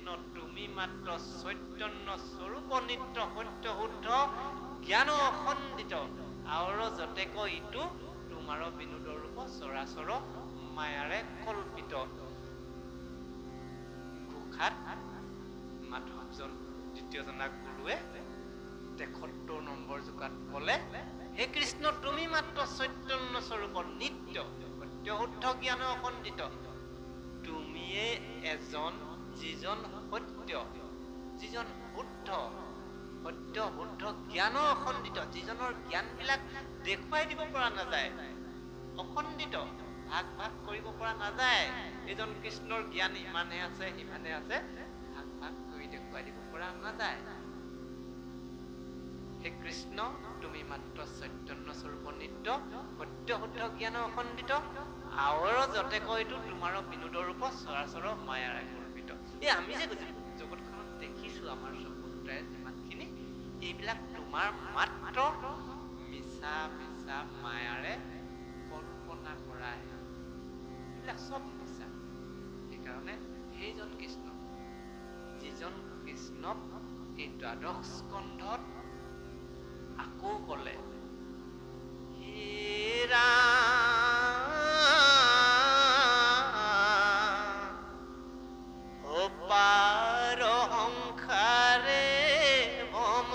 কৃষ্ণ তুমি মাত্ৰ চৈতন্য স্বৰূপ নিত্য সত্য শুদ্ধ জ্ঞান অখণ্ডিত আৰু যতেক ইটো তোমাৰ বিনোদ ৰূপ চৰাচৰ মায়াৰে কল্পিত। ঘোষাত মাধৱজন দ্বিতীয়জনা গুৰুৱে ৭৩ নম্বৰ জোকাত ক'লে, হে কৃষ্ণ তুমি মাত্ৰ চৈতন্য স্বৰূপ নিত্য সত্য শুদ্ধ জ্ঞান অখণ্ডিত। তুমিয়ে এজন যিজন সত্য, যিজন শুদ্ধ, সত্য শুদ্ধ জ্ঞান অখণ্ডিত, যিজনৰ জ্ঞানবিলাক দেখুৱাই দিব পৰা নাযায়, অখণ্ডিত, ভাগ ভাগ কৰিব পৰা নাযায়। এইজন কৃষ্ণৰ জ্ঞান ইমানে আছে সিমানে আছে, ভাগ ভাগ কৰি দেখুৱাই দিব পৰা নাযায়। হে কৃষ্ণ তুমি মাত্ৰ চৈতন্য স্বৰূপ নিত্য সত্য শুদ্ধ জ্ঞান অখণ্ডিত আৰু যতে কয়তো তোমাৰ বিনোদ ৰূপ চৰাচৰ মায়াৰে কল্পিত। এই আমি যে জগতখনত দেখিছো আমাৰ চকুৰে যিমানখিনি, এইবিলাক তোমাৰ মাত্ৰ মিছা মিছা মায়াৰে কল্পনা কৰা, এইবিলাক চব মিছা। সেইকাৰণে সেইজন কৃষ্ণ, যিজন কৃষ্ণক এই দ্বাদশ স্কন্ধত আকৌ ক'লে, হে ৰাম অপাৰ সংসাৰে ভম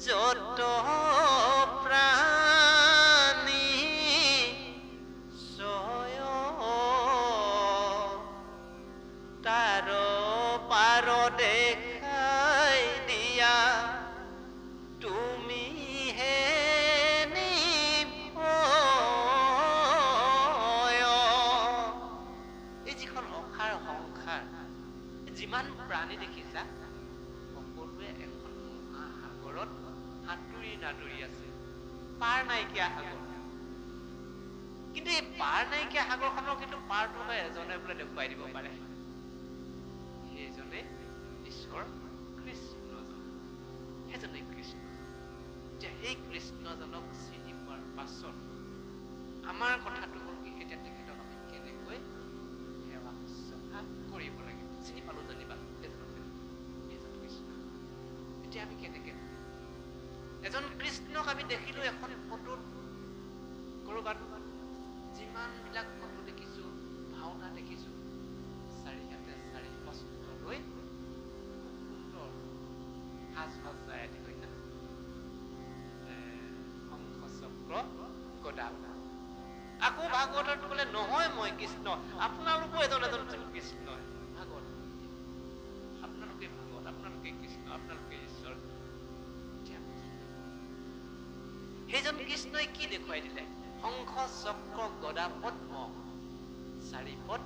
যত প্ৰাণী সয় তাৰ পাৰ দেখাই দিয়া তুমি হে নিভয়। এই যিখন অসাৰ সংসাৰ, যিমান প্ৰাণী দেখিছা সকলোৱে এখন মহাসাগৰত সাঁতুৰি নাদুৰি আছে, পাৰ নাইকিয়া সাগৰ। কিন্তু এই পাৰ নাইকিয়া সাগৰখনৰ কিন্তু পাৰটো এজনে বোলে দেখুৱাই দিব পাৰে, সেইজনে ঈশ্বৰ কৃষ্ণজন, সেইজনে কৃষ্ণ। এতিয়া সেই কৃষ্ণজনক চিনি পোৱাৰ পাছত আমাৰ কথাটো হ'ল কি, এতিয়া তেখেতক আমি কেনেকৈ সেৱা শুশ্ৰূষা কৰিব লাগিব। চিনি পালো যেনিবা এইজন কৃষ্ণ, এতিয়া আমি কেনেকে এজন কৃষ্ণক আমি দেখিলো এখন ফটোত, কৰবাত যিমানবিলাক ফটো দেখিছো, ভাওনা দেখিছো, চাৰি হাতে চাৰি বস্ত্ৰ লৈ সুন্দৰ সাজ সজ্জাই আদি কৰি শংখ চক্ৰ গদা। আকৌ ভাগৱতত বোলে নহয় মই কৃষ্ণ, আপোনালোকো এজন এজন কৃষ্ণ। ভাগৱত আপোনালোকে ভাগৱত, আপোনালোকে কৃষ্ণ, আপোনালোকে ঈশ্বৰ। সেইজন কৃষ্ণই কি দেখুৱাই দিলে? শংখ চক্ৰ গদা পদ্ম চাৰিপদ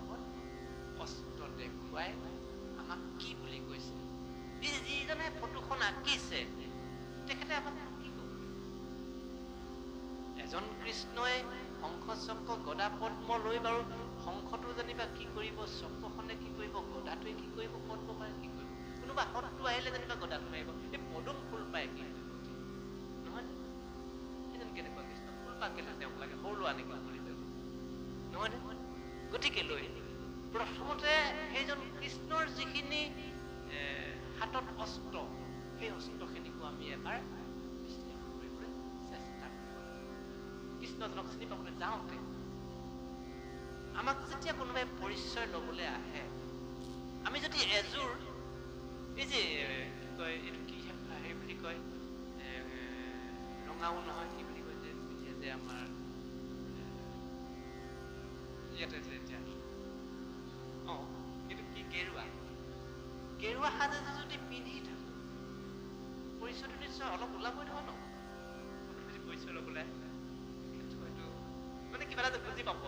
অস্ত্ৰ দেখুৱাই আমাক কি বুলি কৈছে? যিজনে ফটোখন আঁকিছে তেখেতে আমাক কি ক'ব? এজন কৃষ্ণই শংখ চক্ৰ গদা পদ্ম লৈ বাৰু শংখটো যেনিবা কি কৰিব, চক্ৰখনে কি কৰিব, গদাটোৱে কি কৰিব, পদ্মপায়ে কি কৰিব, কোনোবা শত্ৰু আহিলে যেনিবা গদাটো মাৰিব, এই পদুম ফুল পায় কি নহয়? সেইজন কেনেকুৱা কৃষ্ণ? ফুল পাহ কেলে তেওঁক লাগে? সৰু লোৱা নেকি বুলি নহয় নে? গতিকে লৈ প্ৰথমতে সেইজন কৃষ্ণৰ যিখিনি হাতত অস্ত্ৰ, সেই অস্ত্ৰখিনিকো আমি এবাৰ বিশ্লেষণ কৰিবলৈ চেষ্টা কৰিব। কৃষ্ণজনক চিনি পাবলৈ যাওঁতে আমাক যেতিয়া কোনোবাই পৰিচয় ল'বলৈ আহে, আমি যদি এযোৰ এই যে কি কয়, এইটো কি হেৰি বুলি কয়, ৰঙাও নহয়, কি বুলি কয় যে আমাৰ ইয়াতে যে এতিয়া এইটো কি গেৰুৱা, গেৰুৱা সাজ এযোৰ যদি পিন্ধি থাকো, পৰিচয়টো নিশ্চয় অলপ ওলাবই নহয় ন? যদি পৰিচয় ল'বলৈ হয়তো মানে কিবা এটা বুজি পাব।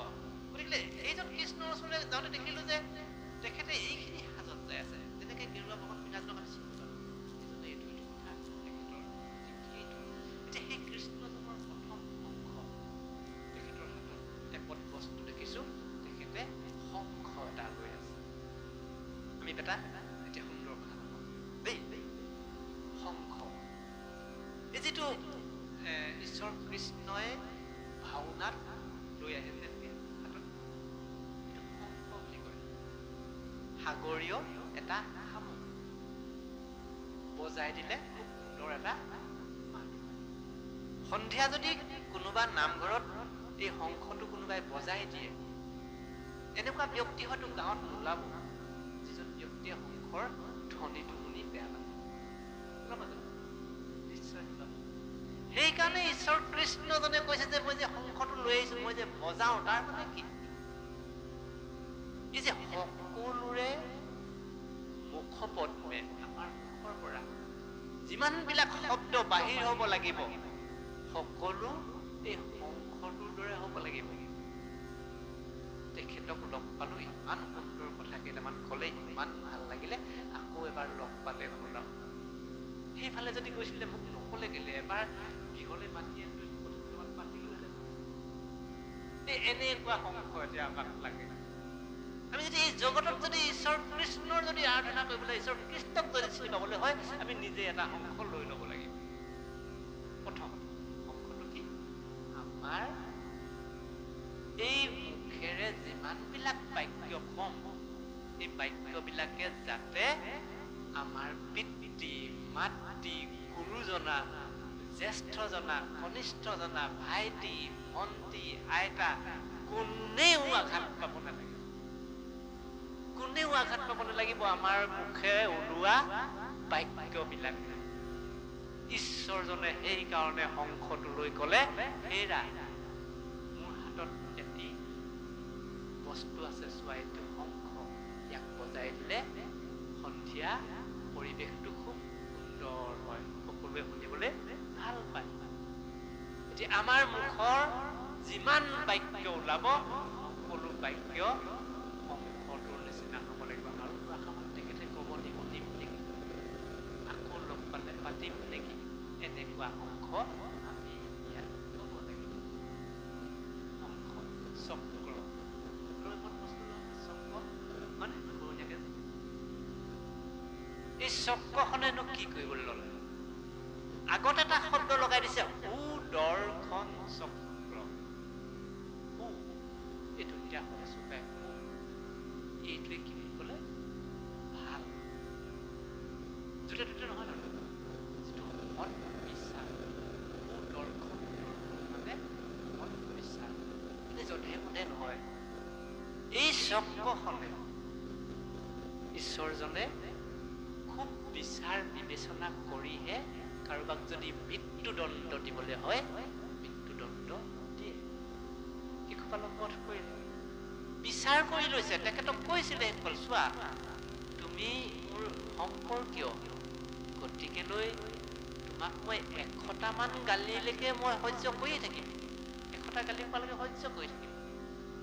গতিকে এইজন কৃষ্ণৰ ওচৰলৈ যাওঁতে দেখিলো যে তেখেতে এইখিনি সাজত যাই আছে, যেনেকে গেৰুৱা বগন পিন্ধাজনক আমি চিনি পালো, এইটো কথা তেখেতৰ এইটো। এতিয়া সেই কৃষ্ণজনৰ প্ৰথম অংশ তেখেতৰ হাতত এপদ বস্তু দেখিছো, তেখেতে শংখ এটা লৈ আছে। আমি বেটা এতিয়া সুন্দৰ কথা দেই, শংখ। এই যিটো ঈশ্বৰ কৃষ্ণই ভাওনাত লৈ আহিছে হাতত, এইটো শংখ বুলি কয়। সাগৰীয় এটা শামুক বজাই দিলে খুব সুন্দৰ এটা মাত। সন্ধিয়া যদি কোনোবা নামঘৰত এই শংখটো কোনোবাই বজাই দিয়ে, এনেকুৱা ব্যক্তি হয়তো গাঁৱত নোলাব যিজন ব্যক্তিয়ে শংখৰ ধ্বনিটো শুনি বেয়া লাগে। নিশ্চয় নোলাব। সেইকাৰণে ঈশ্বৰ কৃষ্ণজনে কৈছে যে মই যে শংখটো লৈ আহিছো, মই যে বজাও, তাৰ মানে কি? এই যে সকলোৰে মুখপদ্মে আমাৰ মুখৰ পৰা যিমান বিলাক শব্দ বাহিৰ হব লাগিব, সকলো এই শংখটোৰ দৰে হব লাগিব। তেখেতক লগ পালো, ইমান সুন্দৰ কথা কেইটামান কলে, ইমান ভাল লাগিলে, আকৌ এবাৰ লগ পালে শুনাম। সেইফালে যদি কৈছিলে মোক নকলে গেলে, এবাৰ বিহলে মাতি পাতিলোহেঁতেন। এনেকুৱা শংখ এতিয়া আমাক লাগে। আমি যদি এই জগতত যদি ঈশ্বৰ কৃষ্ণৰ যদি আৰাধনা কৰিবলৈ, ঈশ্বৰ কৃষ্ণক যদি চিনি পাবলৈ হয়, আমি নিজে এটা শংখ লৈ ল'ব লাগিব। প্ৰথম শংখটো কি? আমাৰ এই মুখেৰে যিমান বিলাক বাক্য কম, এই বাক্যবিলাকে যাতে আমাৰ পিতৃ মাতৃ গুৰুজনা, জ্যেষ্ঠজনা, কনিষ্ঠজনা, ভাইটি ভন্টি আইতা কোনেও আঘাত পাব নালাগে, কোনেও আঘাত পাব নালাগিব আমাৰ মুখেৰে ওলোৱা বাক্যবিলাক। ঈশ্বৰজনে সেইকাৰণে শংখটো লৈ কলে, হেৰা মোৰ হাতত এটি বস্তু আছে, চোৱা এইটো শংখ, ইয়াক বজাই দিলে সন্ধিয়া পৰিৱেশটো খুব সুন্দৰ হয়, সকলোৱে শুনিবলৈ ভাল পায়। এতিয়া আমাৰ মুখৰ যিমান বাক্য ওলাব, সকলো বাক্য শংখটোৰ নিচিনা হ'ব লাগিব। আৰু আশামান তেখেতে ক'ব নিম নেকি, আকৌ লগ পালে পাতিম নেকি, এনেকুৱা শংখ আমি ইয়াত ক'ব লাগিব। শংখ চক্ৰ মানে এই চক্ৰখনেনো কি কৰিবলৈ ললে? আগত এটা শব্দ লগাই দিছে, সুদৰ্শন চক্ৰ। এইটো এতিয়া চুকাই এইটোৱে কি বুলি কলে? ভাল। দুটা দুটা নহয় নহয়, যিটো মত বিচাৰ। সুদৰ্শন মানে মত বিচাৰ, যধে মধে নহয়। এই চক্ৰখনে ঈশ্বৰজনে খুব বিচাৰ বিবেচনা কৰিহে কাৰোবাক যদি মৃত্যুদণ্ড দিবলৈ হয়, মৃত্যুদণ্ড দিয়ে। শিশুপালক বধ কৰিলে, বিচাৰ কৰি লৈছে। তেখেতক কৈছিলে, চোৱা তুমি মোৰ সম্পৰ্কীয়, গতিকে লৈ তোমাক মই 100টামান গালিলৈকে মই সহ্য কৰিয়ে থাকিম, 100টা গালি খোৱালৈকে সহ্য কৰি থাকিম,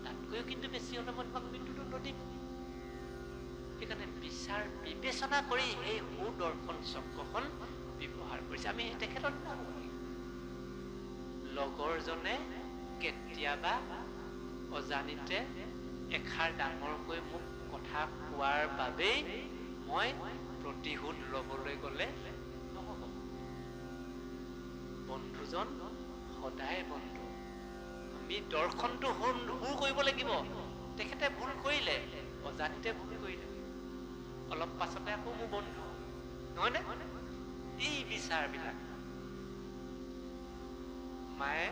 তাতকৈও কিন্তু বেছি হলে মই তোমাক মৃত্যুদণ্ড দিম। সেইকাৰণে বিচাৰ বিবেচনা কৰি এই সুদৰ্শন চক্ৰখন ব্যৱহাৰ কৰিছে। আমি তেখেতত লগৰজনে কেতিয়াবা অজানিতে এষাৰ ডাঙৰকৈ মোক কথা কোৱাৰ বাবেই মই প্ৰতিশোধ লবলৈ গলে নহব। বন্ধুজন সদায় বন্ধু। আমি দৰ্শনটো সুৰ কৰিব লাগিব। তেখেতে ভুল কৰিলে, অজানিতে ভুল কৰিলে, অলপ পাছতে আকৌ মোৰ বন্ধু, নহয়নে? এই বিচাৰবিলাক। মায়ে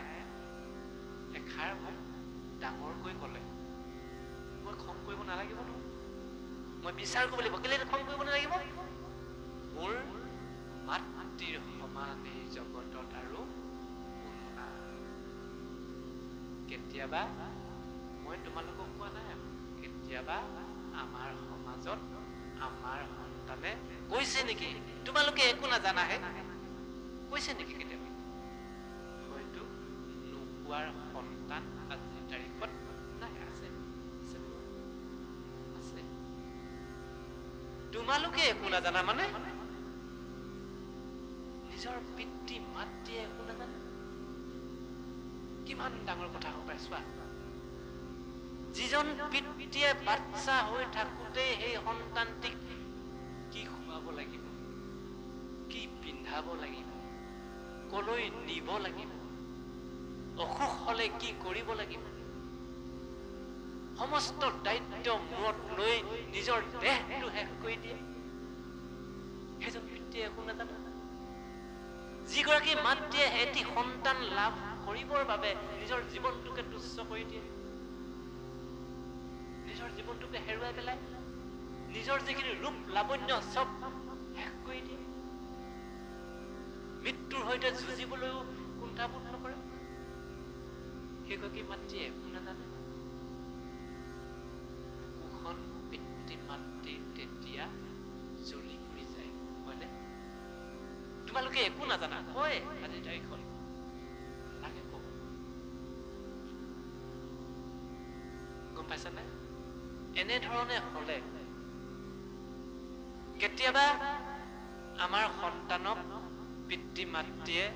এষাৰ মোক ডাঙৰকৈ কলে, মই খং কৰিব নালাগিব নহয়, মই বিচাৰ কৰিব লাগিব। কেলে খং কৰিব নালাগিব? মোৰ মাতৃৰ সমানে জগতত আৰু কোনো নাই। কেতিয়াবা মই তোমালোকক কোৱা নাই, কেতিয়াবা আমাৰ সমাজত আমাৰ সন্তানে কৈছে নেকি, তোমালোকে একো নাজানাহে, কৈছে নেকি কেতিয়াবা? হয়তো নোকোৱাৰ সন্তান আজিৰ তাৰিখত নাই, আছে আছে। তোমালোকে একো নাজানা মানে নিজৰ পিতৃ মাতৃয়ে একো নাজানে? কিমান ডাঙৰ কথা হ'ব পাৰে চোৱা। যিজন পিতৃয়ে বাচ্চা হৈ থাকোতে সেই সন্তানটিক কি খুৱাব লাগিব, কি পিন্ধাব লাগিব, কলৈ নিব লাগিব, অসুখ হলে কি কৰিব লাগিব, সমস্ত দায়িত্ব মূৰত লৈ নিজৰ দেহটো শেষ কৰি দিয়ে সেইজন পিতৃয়ে একো নাজানে যিগৰাকী মাতৃয়ে এটি সন্তান লাভ কৰিবৰ বাবে নিজৰ জীৱনটোকে তুচ্ছ কৰি দিয়ে নিজৰ জীৱনটোকে হেৰুৱাই পেলাই নিজৰ যিখিনি ৰূপ লাৱণ্য চব শেষ কৰি দিয়ে মৃত্যুৰ সৈতে যুঁজিবলৈও কুণ্ঠাবোধ নকৰে সেইগৰাকী মাতৃয়ে একো নাজানে বুকুখন পিতৃ মাতৃ তেতিয়া জ্বলি পৰি যায় হয়নে তোমালোকে একো নাজানা হয় আজিৰ তাৰিখত লাগে কব গম পাইছানে এনেধৰণে হলে কেতিয়াবা আমাৰ সন্তানক পিতৃ মাতৃয়ে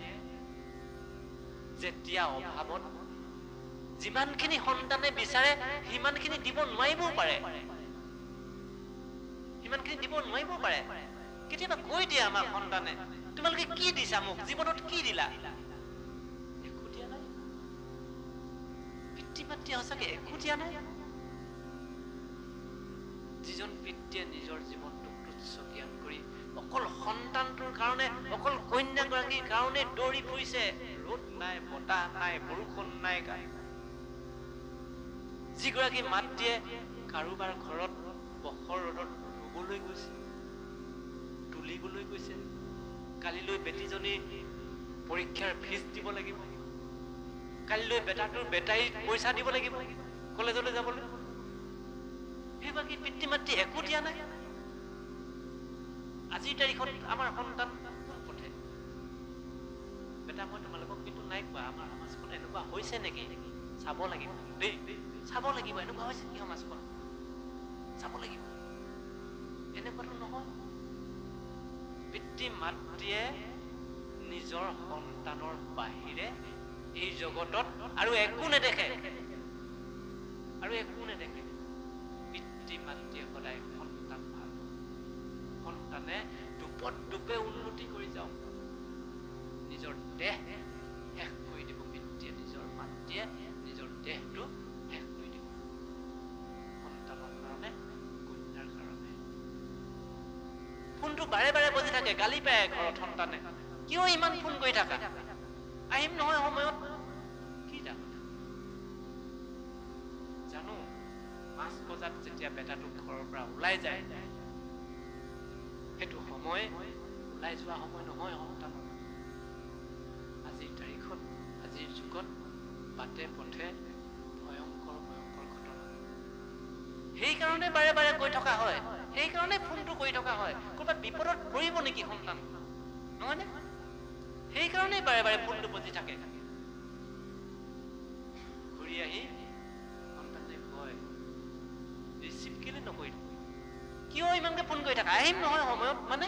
যেতিয়া অভাৱত যিমানখিনি সন্তানে বিচাৰে সিমানখিনি দিব নোৱাৰিবও পাৰে কেতিয়াবা কৈ দিয়ে আমাৰ সন্তানে তোমালোকে কি দিছা মোক জীৱনত কি দিলা একো দিয়া নাই পিতৃ মাতৃয়ে সঁচাকে একো দিয়া নাই যিজন পিতৃয়ে নিজৰ জীৱনটোক তুচ্ছ জ্ঞান কৰি অকল সন্তানটোৰ কাৰণে অকল কন্যাগৰাকীৰ কাৰণে দৌৰি ফুৰিছে ৰ'দ নাই বতাহ নাই বৰষুণ নাই যিগৰাকী মাতৃয়ে কাৰোবাৰ ঘৰত বখৰ ৰ'দত ৰুবলৈ গৈছে তুলিবলৈ গৈছে কালিলৈ বেটীজনীৰ পৰীক্ষাৰ ফিজ দিব লাগিব কালিলৈ বেটাটোৰ বেটাৰীত পইচা দিব লাগিব কলেজলৈ যাবলৈ সেইবাকি পিতৃ মাতৃ একো দিয়া নাই আজিৰ তাৰিখত আমাৰ সন্তান পথে বেটা মই তোমালোকক কিন্তু নাই কোৱা আমাৰ সমাজখন এনেকুৱা হৈছে নেকি চাব লাগিব দেই চাব লাগিব এনেকুৱা হৈছে কি সমাজখন চাব লাগিব এনেকুৱাটো নহয় পিতৃ মাতৃয়ে নিজৰ সন্তানৰ বাহিৰে এই জগতত আৰু একো নেদেখে পিতৃ মাতৃয়ে সদায় সন্তান ভাল সন্তানে দুপে উন্নতি কৰি যাওঁ নিজৰ দেহ শেষ কৰি দিব পিতৃয়ে নিজৰ মাতৃয়ে নিজৰ দেহটো শেষ কৰি দিব সন্তানৰ কাৰণে কন্যাৰ কাৰণে ফোনটো বাৰে বাৰে বজি থাকে গালি পায় ঘৰত সন্তানে কিয় ইমান ফোন কৰি থাকা আহিম নহয় সময়ত কি জানো 5 বজাত যেতিয়া বেটাটো ঘৰৰ পৰা ওলাই যায় সেইটো সময় ওলাই যোৱা সময় নহয় সন্তানৰ আজিৰ তাৰিখত আজিৰ যুগত বাটে পথে ভয়ংকৰ ঘটনা সেইকাৰণে বাৰে বাৰে কৈ থকা হয় সেইকাৰণে ফোনটো কৰি থকা হয় ক'ৰবাত বিপদত পৰিব নেকি সন্তান নহয়নে সেইকাৰণে বাৰে বাৰে ফোনটো বজি থাকে ঘূৰি আহি সন্তানে কয় ৰিচিভ কেলে নকৰিলো কিয় ইমানকে ফোন কৰি থাকা আহিম নহয় সময়ত মানে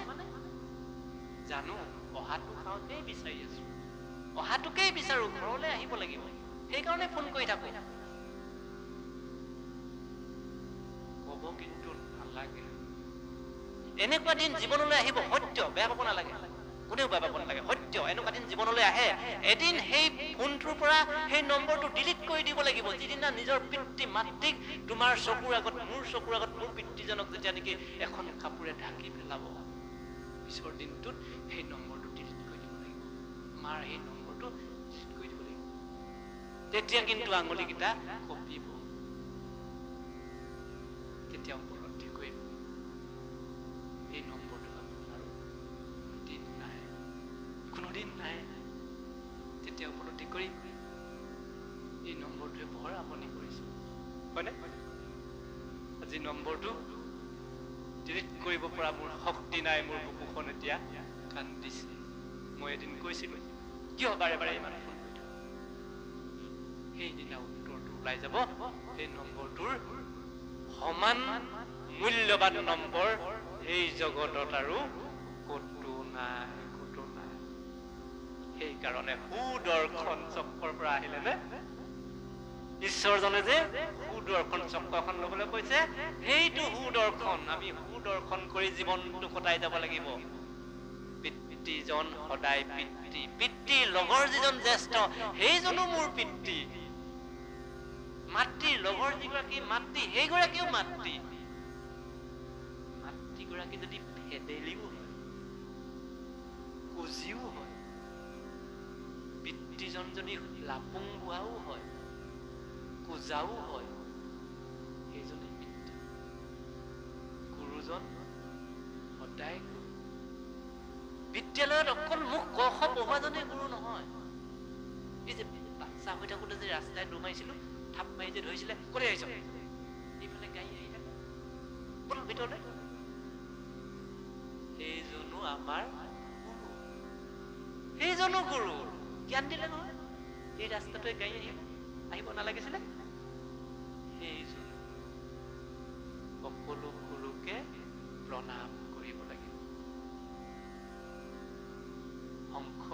জানো অহাটো খাওঁতেই বিচাৰি আছো অহাটোকেই বিচাৰো ঘৰলৈ আহিব লাগিব সেইকাৰণে ফোন কৰি থাকো ক'ব কিন্তু নালাগে এনেকুৱা দিন জীৱনলৈ আহিব সত্য বেয়া পাব নালাগে কোনেও বেয়া পাব নালাগে সত্য এনেকুৱা দিন জীৱনলৈ আহে এদিন সেই ফোনটোৰ পৰা সেই নম্বৰটো ডিলিট কৰি দিব লাগিব যিদিনা নিজৰ পিতৃ মাতৃক তোমাৰ চকুৰ আগত মোৰ চকুৰ আগত মোৰ পিতৃজনক যেতিয়া নেকি এখন কাপোৰে ঢাকি পেলাব পিছৰ দিনটোত সেই নম্বৰটো ডিলিট কৰি দিব লাগিব মাৰ সেই নম্বৰটো ডিলিট কৰি দিব লাগিব তেতিয়া কিন্তু আঙুলিকেইটা কঁপিব তেতিয়া উপলব্ধি কৰিম এই নম্বৰটো আৰু কোনোদিন নাই তেতিয়া উপলব্ধি কৰি এই নম্বৰটোৱে বৰ আমনি কৰিছে হয়নে আজি নম্বৰটো ডিলিট কৰিব পৰা মোৰ শক্তি নাই মোৰ বুকুখন এতিয়া কান্দিছে মই এদিন কৈছিলো কিয় বাৰে বাৰে ইমান ফোন কৰি থাকো সেইদিনা উত্তৰটো ওলাই যাব সেই নম্বৰটোৰ সমান মূল্যৱান নম্বৰ এই জগতত আৰু ক'তো নাই সেইকাৰণে সুদৰ্শন চক্ৰৰ পৰা আহিলে নে ঈশ্বৰজনে যে সুদৰ্শন চক্ৰখন ল'বলৈ কৈছে সেইটো সুদৰ্শন আমি সুদৰ্শন কৰি জীৱনটো কটাই যাব লাগিব পিতৃজন সদায় পিতৃৰ লগৰ যিজন জ্যেষ্ঠ সেইজনো মোৰ পিতৃ মাতৃৰ লগৰ যিগৰাকী মাতৃ সেইগৰাকীও মাতৃ। মাতৃগৰাকী যদি ফেদেলিও হয়, কুজিও হয়, পিতৃজন যদি লাপুং বুঢ়াও হয়, কুজাও হয়, সেইজনে পিতৃ। গুৰুজন সদায় গুৰু। বিদ্যালয়ত অকল মোক ক খ পঢ়োৱাজনে গুৰু নহয়। এই যে বাচ্চা হৈ থাকোতে যে ৰাস্তাই দৌৰ মাৰিছিলো, থাপ মাৰি যে ধৰিছিলে, কলে আহিছ, এইফালে গাড়ী আহি থাকে, বল ভিতৰলৈ, সেইজনো আমাৰ গুৰু। সেইজনো গুৰু। জ্ঞান দিলে নহয়, এই ৰাস্তাটোৱে গাড়ী আহিব নালাগিছিলে। সেইজন সকলো গুৰুকে প্ৰণাম কৰিব লাগিব। শংখ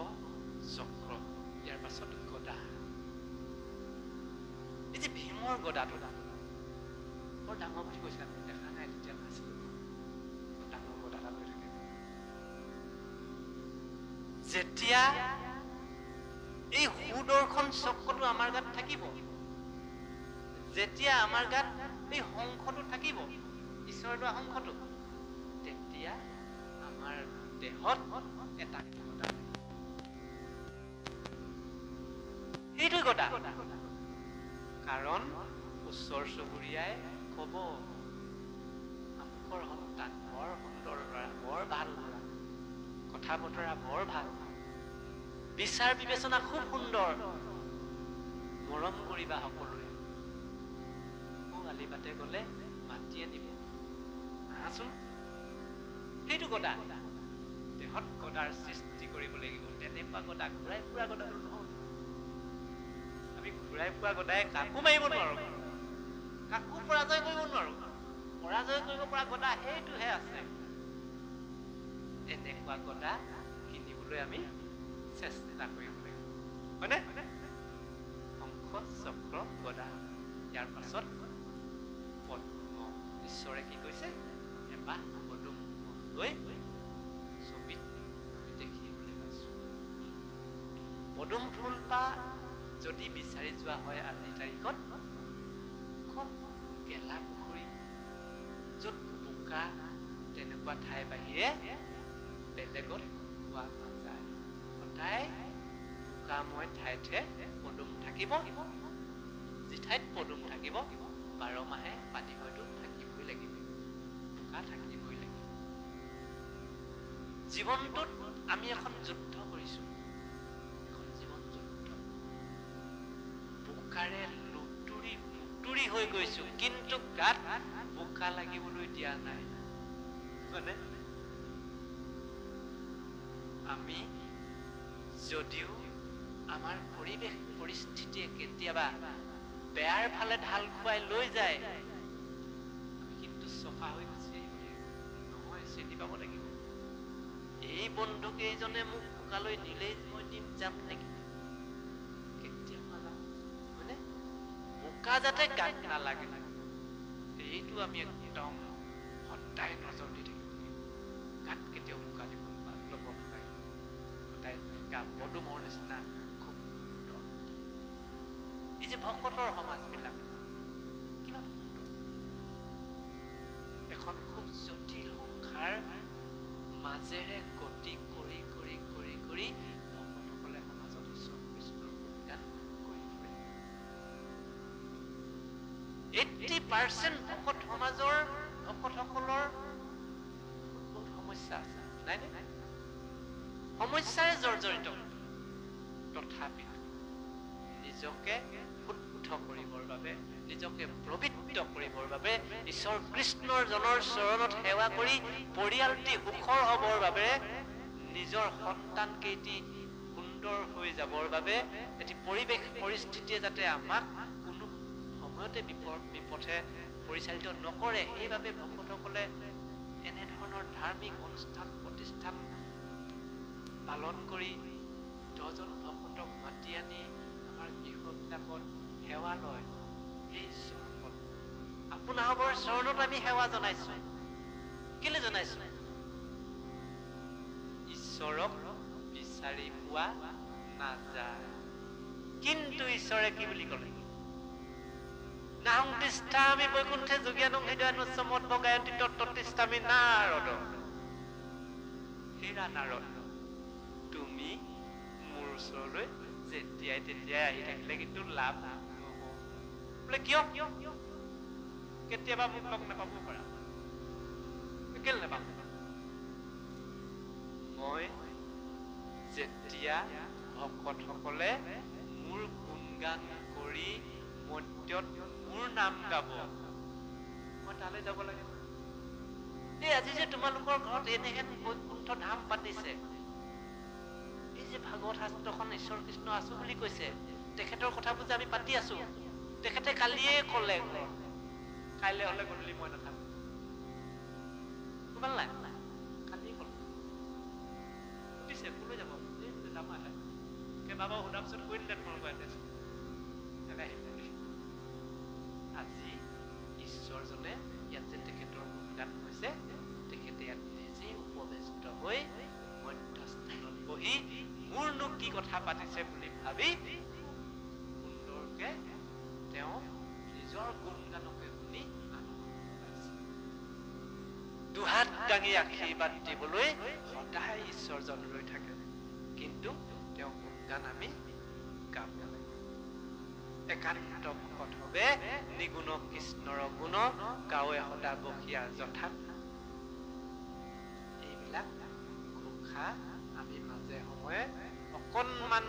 চক্ৰ, ইয়াৰ পাছত গদা। এই যে ভীমৰ গদাটো বৰ ডাঙৰ বুলি কৈছিলে, আমি দেখা নাই তেতিয়া নাছিলো। ডাঙৰ গদা এটা লৈ থাকে। যেতিয়া এই সুদৰ্শন চক্ৰটো আমাৰ গাত থাকিব, যেতিয়া আমাৰ গাত এই শংখটো থাকিব, ঈশ্বৰৰ লোৱা শংখটো, তেতিয়া আমাৰ দেহত এটা গদা, সেইটো গদা। কাৰণ ওচৰ চুবুৰীয়াই কব, আমুকৰ সন্তান বৰ সুন্দৰ ল'ৰা, বৰ ভাল ল'ৰা, কথা বতৰা বৰ ভাল, বিচাৰ বিবেচনা খুব সুন্দৰ, মৰম কৰিবা সকলোৱে। মোক আলি বাটে গলে মাতি আনিব, আহাচোন। সেইটো গদা। দেহত গদাৰ সৃষ্টি কৰিব লাগিব। তেনেকুৱা গদা, ঘূৰাই ফুৰা গদাটো নহয়। আমি ঘূৰাই ফুৰা গদাই কাকো মাৰিব নোৱাৰো, কাকো পৰাজয় কৰিব নোৱাৰো। পৰাজয় কৰিব পৰা গদা সেইটোহে আছে। এনেকুৱা গদা কিনিবলৈ আমি চেষ্টা কৰিব লাগিব, হয়নে? শংখ চক্ৰ গদা। ইয়াৰ পাছত পদ্ম। ঈশ্বৰে কি কৈছে? এপাহ পদুম লৈ ছবিত আমি দেখিবলৈ পাইছো। পদুম ফুলপাহ যদি বিচাৰি যোৱা হয় আজিৰ তাৰিখত, খুব গেলা পুখুৰী, য'ত বোকা, তেনেকুৱা ঠাই বাহিৰে বেলেগত পোৱা নাযায়। সদায় বোকাময় ঠাইতহে পদুম থাকিব। যি ঠাইত পদুম থাকিব 12 মাহে পানী হয়তো থাকিবই লাগিব, বোকা থাকিবই লাগিব। জীৱনটোত আমি এখন যুদ্ধ কৰিছো, এখন জীৱন যুদ্ধ। বোকাৰে লুতুৰি হৈ গৈছো, কিন্তু গাত বোকা লাগিবলৈ দিয়া নাই। মানে আমি যদিও আমাৰ পৰিৱেশ পৰিস্থিতিয়ে কেতিয়াবা বেয়াৰ ফালে ঢাল খুৱাই লৈ যায়, আমি কিন্তু চফা হৈ গুচি আহিব লাগিব। নহয়, চিনি পাব লাগিব। এই বন্ধুকেইজনে মোক বোকালৈ নিলেই মই দিম যাম নেকি? কেতিয়াবা যাম, হয়নে? বোকা যাতে গাত নালাগে, এইটো আমি একদম সদায় নজৰ দি থাকিব লাগিব। গাত কেতিয়াও বোকা দিব ল'ব নালাগে। সদায় গা পদুমৰ নিচিনা খুব সুন্দৰ। এই যে ভকতৰ সমাজবিলাক কিমান সুন্দৰ, এখন খুব জটিল সংসাৰ মাজেৰে গতি কৰি কৰি কৰি কৰি ভকতসকলে সমাজত ঈশ্বৰ কৃষ্ণৰ গুণগান কৰি ফুৰে। 80% ভকত সমাজৰ ভকতসকলৰ বহুত সমস্যা আছে, নাই নে? সমস্যাৰে জৰ্জৰিত। তথাপি নিজকে শুদ্ধ কৰিবৰ বাবে, নিজকে পবিত্ৰ কৰিবৰ বাবে, ঈশ্বৰ কৃষ্ণৰ জনৰ চৰণত সেৱা কৰি পৰিয়ালটি সুখৰ হবৰ বাবে, নিজৰ সন্তান কেইটি সুন্দৰ হৈ যাবৰ বাবে, এটি পৰিৱেশ পৰিস্থিতিয়ে যাতে আমাক কোনো সময়তে বিপথে পৰিচালিত নকৰে, সেইবাবে ভকতসকলে এনেধৰণৰ ধাৰ্মিক অনুষ্ঠান প্ৰতিষ্ঠান পালন কৰি 10জন ভকতক মাতি আনি আমাৰ গৃহবিলাকত সেৱা লয়। এই চৰণত, আপোনালোকৰ চৰণত আমি সেৱা জনাইছো। কেলে জনাইছো? ঈশ্বৰক বিচাৰি পোৱা নাযায়, কিন্তু ঈশ্বৰে কি বুলি ক'লে? নাহং তিষ্ঠামি বৈকুণ্ঠে যোগিয়ানং হৃদয়ানুচ্চমত ভগায়ন্তি তত্ত্বতিষ্ঠামি নাৰদ। হেৰা নাৰদ, তুমি মোৰ ওচৰলৈ যেতিয়াই তেতিয়াই আহি থাকিলে কিন্তু লাভ নহ'ব। বোলে কিয়? কেতিয়াবা মোক লগ নাপাব পাৰা। কেলে নাপাম? মই যেতিয়া ভকতসকলে মোৰ গুণগান কৰি মধ্যত মোৰ নাম গাব, মই তালৈ যাব লাগে। এই আজি যে তোমালোকৰ ঘৰত এনেহেন বৈকুণ্ঠ ধাম পাতিছে, এই যে ভাগৱত শাস্ত্ৰখন ঈশ্বৰ কৃষ্ণ আছো বুলি কৈছে, তেখেতৰ কথাবোৰ যে আমি পাতি আছো, তেখেতে কালিয়ে ক'লে কাইলৈ হলে গধূলি মই নাথাকো। নাই কালিয়ে ক'লে সুধিছে ক'লৈ যাব? বাবা সোধাৰ পিছত কৈ দিলে তোমালোকৰ আজি ঈশ্বৰজনে ইয়াত যে তেখেতৰ গুণগান হৈছে, তেখেতে ইয়াত নিজেই উপবেষ্ট হৈ মধ্যস্থানত বহি মোৰনো কি কথা পাতিছে বুলি ভাবি সুন্দৰকে তেওঁ নিজৰ গুণগানকে শুনি দুহাত দাঙি আশীৰ্বাদ দিবলৈ সদায় ঈশ্বৰজন ৰৈ থাকে। কিন্তু তেওঁ গুণগান আমি গাব লাগে। একান্ত ভকত হবে নিগুণ কৃষ্ণৰ গুণ গাৱে সদা বসিয়া যথা। এইবিলাক ঘোষা আমি মাজে সময়ে অকণমান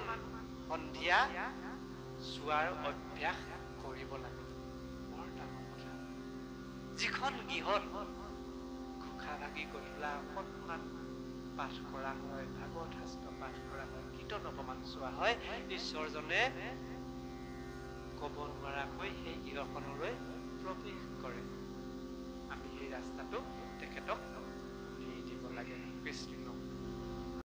সন্ধিয়া চোৱাৰ অভ্যাস কৰিব লাগে। বৰ ডাঙৰ কথা। যিখন গৃহত ঘোষা ভাগি গধূলা অকণমান পাঠ কৰা হয়, ভাগৱত শাস্ত্ৰ পাঠ কৰা হয়, কীৰ্তন অকমান চোৱা হয়, ঈশ্বৰজনে ক'ব নোৱাৰাকৈ সেই গৃহখনলৈ প্ৰৱেশ কৰে। আমি সেই ৰাস্তাটো